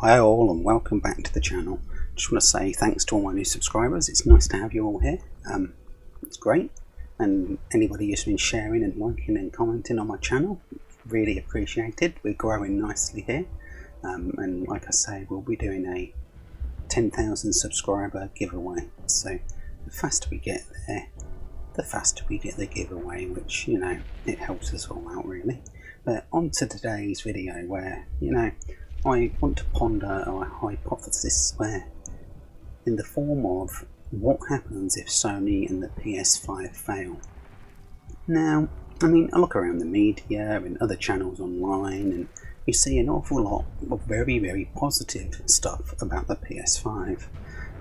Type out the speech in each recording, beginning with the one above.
Hi all and welcome back to the channel. Just want to say thanks to all my new subscribers. It's nice to have you all here. It's great, and anybody who's been sharing and liking and commenting on my channel, really appreciated. We're growing nicely here, and like I say, we'll be doing a 10,000 subscriber giveaway. So the faster we get there, the faster we get the giveaway, which, you know, it helps us all out really. But on to today's video, where, you know, I want to ponder a hypothesis where, in the form of what happens if Sony and the PS5 fail. Now, I mean, I look around the media and other channels online and you see an awful lot of very positive stuff about the PS5.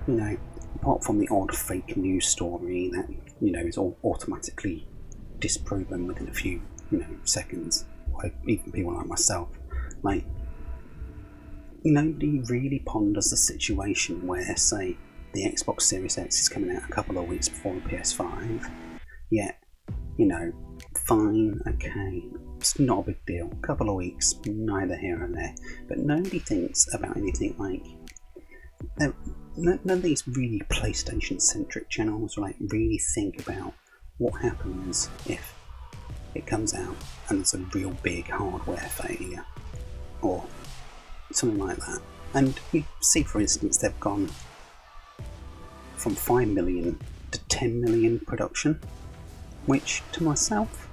You know, apart from the odd fake news story that, you know, is all automatically disproven within a few, you know, seconds. Like, even people like myself, like, nobody really ponders the situation where, say, the Xbox Series X is coming out a couple of weeks before the PS5, yet, you know, fine, okay, it's not a big deal, a couple of weeks, neither here and there, but nobody thinks about anything like, none of these really PlayStation-centric channels, like, really think about what happens if it comes out and it's a real big hardware failure, or something like that. And you see, for instance, they've gone from 5 million to 10 million production, which to myself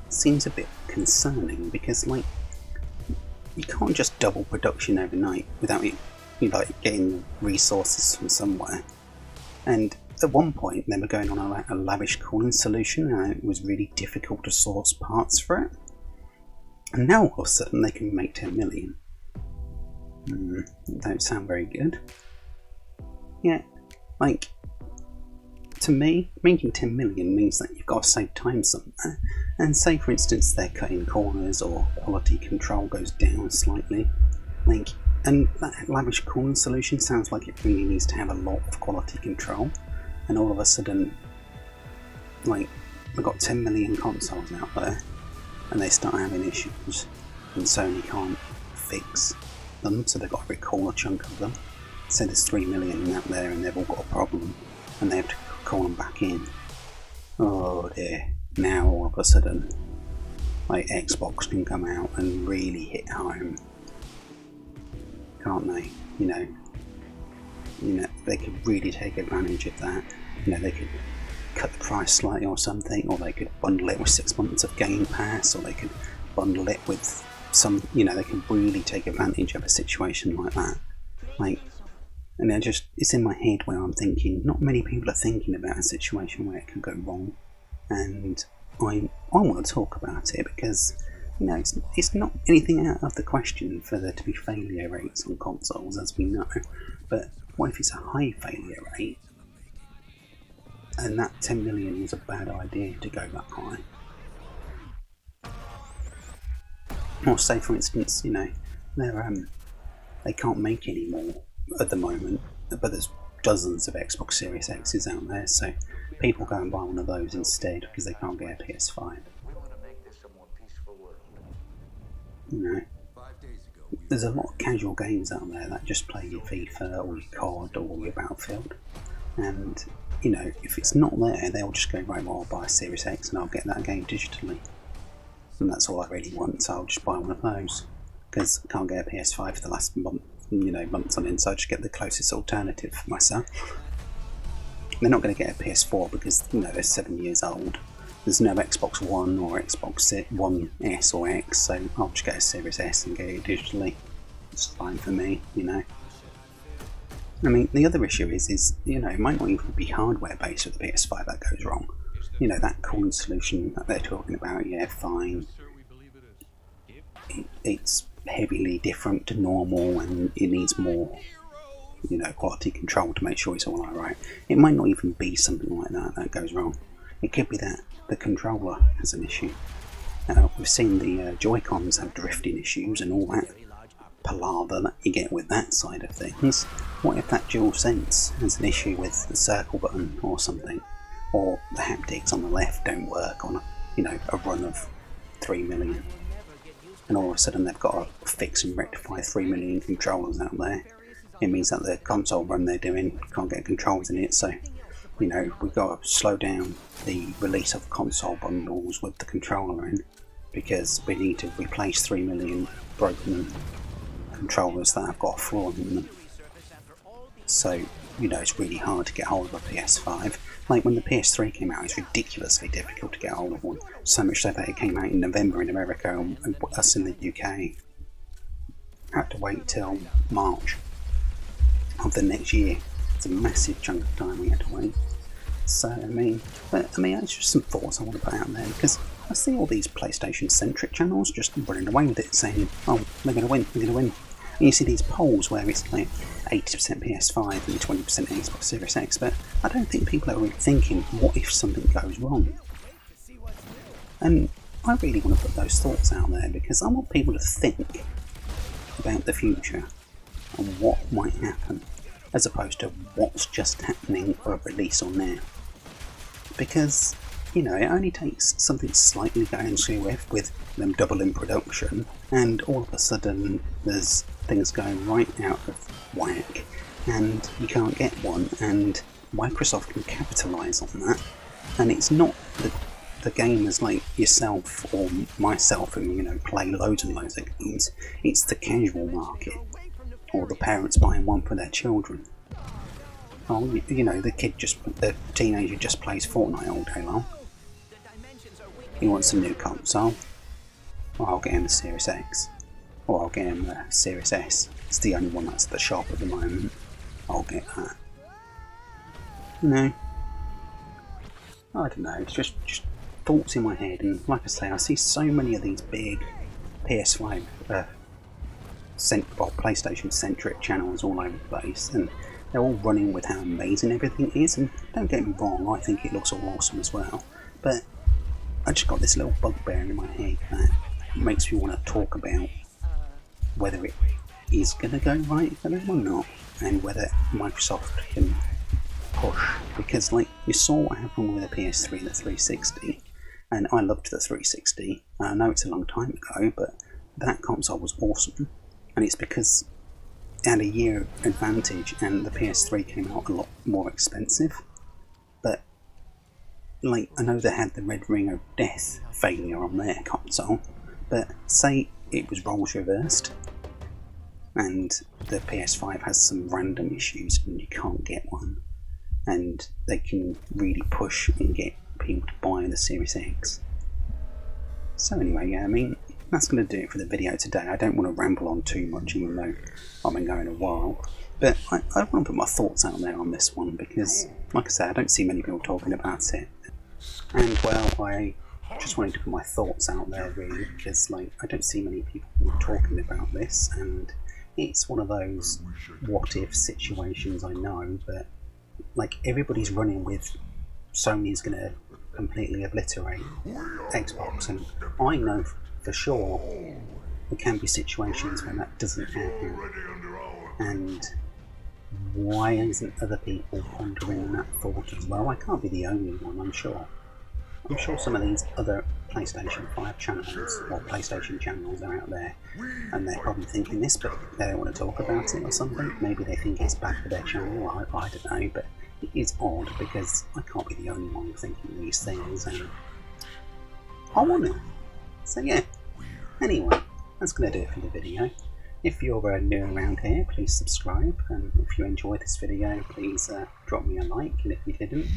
seems a bit concerning, because, like, you can't just double production overnight without you like getting resources from somewhere. And at one point they were going on a lavish cooling solution and it was really difficult to source parts for it, and now all of a sudden they can make 10 million. Don't sound very good. Yeah, like, to me, making 10 million means that you've got to save time somewhere. And say, for instance, they're cutting corners or quality control goes down slightly. Like, and that lavish cooling solution sounds like it really needs to have a lot of quality control. And all of a sudden, like, we've got 10 million consoles out there and they start having issues and Sony can't fix them, so they've got to recall a chunk of them. So there's 3 million out there and they've all got a problem and they have to call them back in. Oh dear. Now all of a sudden, like, Xbox can come out and really hit home, can't they? You know, they could really take advantage of that. You know, they could cut the price slightly or something, or they could bundle it with 6 months of Game Pass, or they could bundle it with some, you know, they can really take advantage of a situation like that. Like, and it's in my head where I'm thinking, not many people are thinking about a situation where it could go wrong, and I want to talk about it because, you know, it's not anything out of the question for there to be failure rates on consoles, as we know, but what if it's a high failure rate, and that 10 million was a bad idea to go that high? Or say, for instance, you know, they can't make any more at the moment, but there's dozens of Xbox Series X's out there, so people go and buy one of those instead because they can't get a PS5. You know, there's a lot of casual games out there that just play your FIFA or your COD or your Battlefield, and, you know, if it's not there, they'll just go, right, well, I'll buy a Series X and I'll get that game digitally. And that's all I really want, so I'll just buy one of those, because I can't get a PS5 for the last month, you know, months on end, so I just get the closest alternative for myself. They're not going to get a PS4 because, you know, they're 7 years old. There's no Xbox One or Xbox One S or X, so I'll just get a Series S and get it digitally. It's fine for me, you know. I mean, the other issue is, you know, it might not even be hardware based with the PS5 that goes wrong. You know, that cooling solution that they're talking about, yeah, fine. It's heavily different to normal and it needs more, you know, quality control to make sure it's all alright. It might not even be something like that goes wrong. It could be that the controller has an issue. We've seen the Joy-Cons have drifting issues and all that palaver that you get with that side of things. What if that DualSense has an issue with the circle button or something? Or the haptics on the left don't work on a, you know, a run of 3 million. and all of a sudden they've got to fix and rectify 3 million controllers out there. It means that the console run they're doing can't get controls in it, so you know, we've got to slow down the release of console bundles with the controller in, because we need to replace 3 million broken controllers that have got a flaw in them. So, you know, it's really hard to get hold of a PS5. Like when the PS3 came out, it's ridiculously difficult to get hold of one. So much so that it came out in November in America, and us in the UK had to wait till March of the next year. It's a massive chunk of time we had to wait. So I mean, it's just some thoughts I want to put out there, because I see all these PlayStation-centric channels just running away with it, saying, "Oh, we're going to win, we're going to win." And you see these polls where it's like 80% PS5 and 20% Xbox Series X, but I don't think people are really thinking, what if something goes wrong? And I really want to put those thoughts out there, because I want people to think about the future and what might happen, as opposed to what's just happening for a release on now. Because, you know, it only takes something slightly going swift with them doubling production, and all of a sudden there's things going right out of whack, and you can't get one, and Microsoft can capitalise on that. And it's not the gamers like yourself or myself who, you know, play loads and loads of games. It's the casual market, or the parents buying one for their children. Oh, you know, the teenager just plays Fortnite all day long. He wants a new console. Well, I'll get him a Series X. Or I'll get him a Series S. It's the only one that's at the shop at the moment. I'll get that. You know, I don't know, it's just thoughts in my head, and like I say, I see so many of these big PS5 PlayStation-centric channels all over the place, and they're all running with how amazing everything is, and don't get me wrong, I think it looks all awesome as well, but I just got this little bugbear in my head that makes me want to talk about whether it is going to go right for them or not, and whether Microsoft can push, because like you saw what happened with the PS3 and the 360, and I loved the 360. I know it's a long time ago, but that console was awesome, and it's because it had a year advantage, and the PS3 came out a lot more expensive. But like, I know they had the Red Ring of Death failure on their console, but say it was roles reversed and the PS5 has some random issues and you can't get one, and they can really push and get people to buy the Series X. So anyway, yeah, I mean, that's going to do it for the video today. I don't want to ramble on too much, even though I've been going a while, but I want to put my thoughts out there on this one, because like I say, I don't see many people talking about it, and well, I just wanted to put my thoughts out there really, because like I don't see many people talking about this, and it's one of those what if situations, I know, but like everybody's running with Sony's going to completely obliterate Xbox, and I know for sure there can be situations when that doesn't happen, and why isn't other people pondering that thought as well? I can't be the only one, I'm sure. I'm sure some of these other PlayStation 5 channels or PlayStation channels are out there, and they're probably thinking this, but they don't want to talk about it or something. Maybe they think it's bad for their channel, I don't know, but it is odd, because I can't be the only one thinking these things, and I want to. So yeah, anyway, that's going to do it for the video. If you're new around here, please subscribe, and if you enjoyed this video, please drop me a like, and if you didn't,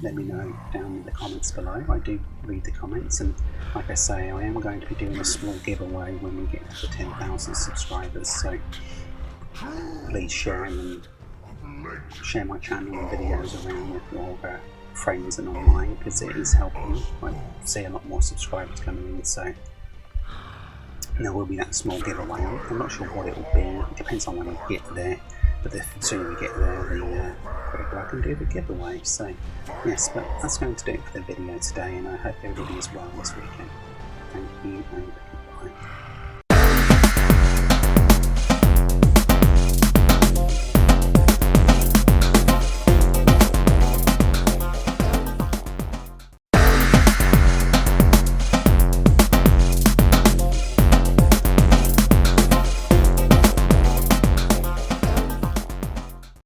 let me know down in the comments below. I do read the comments, and like I say, I am going to be doing a small giveaway when we get to the 10,000 subscribers, so please share them and share my channel and videos around with your friends and online, because it is helping. I see a lot more subscribers coming in, so there will be that small giveaway. I'm not sure what it will be, it depends on when we get there, but the sooner we get there, the quicker I can do the giveaway. So yes, but that's going to do it for the video today, and I hope everybody is well this weekend. Thank you, and goodbye.